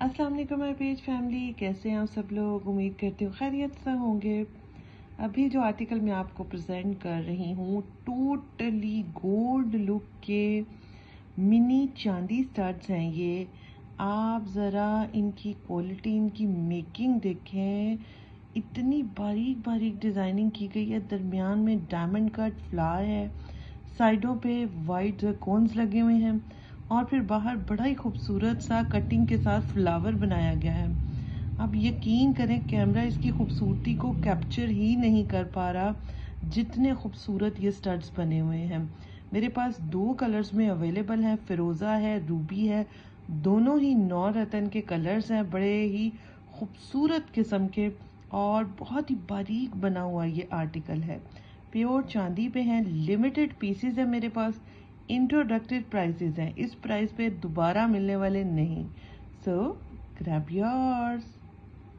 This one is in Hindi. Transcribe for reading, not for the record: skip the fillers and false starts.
अस्सलाम वालेकुम माय पेज फैमिली, कैसे हैं आप सब लोग। उम्मीद करती हूँ खैरियत से होंगे। अभी जो आर्टिकल मैं आपको प्रेजेंट कर रही हूँ, टोटली गोल्ड लुक के मिनी चांदी स्टड्स हैं ये। आप ज़रा इनकी क्वालिटी, इनकी मेकिंग देखें। इतनी बारीक बारीक डिज़ाइनिंग की गई है। दरमियान में डायमंड कट फ्लावर है, साइडों पे वाइट कोन्स लगे हुए हैं और फिर बाहर बड़ा ही खूबसूरत सा कटिंग के साथ फ्लावर बनाया गया है। अब यकीन करें, कैमरा इसकी खूबसूरती को कैप्चर ही नहीं कर पा रहा, जितने खूबसूरत ये स्टड्स बने हुए हैं। मेरे पास 2 कलर्स में अवेलेबल है, फिरोज़ा है, रूबी है। दोनों ही 9 रतन के कलर्स हैं, बड़े ही खूबसूरत किस्म के और बहुत ही बारीक बना हुआ ये आर्टिकल है। प्योर चांदी पे हैं, लिमिटेड पीसेस है मेरे पास, इंट्रोडक्टरी प्राइसेस हैं। इस प्राइस पे दोबारा मिलने वाले नहीं। सो ग्रैब योर्स।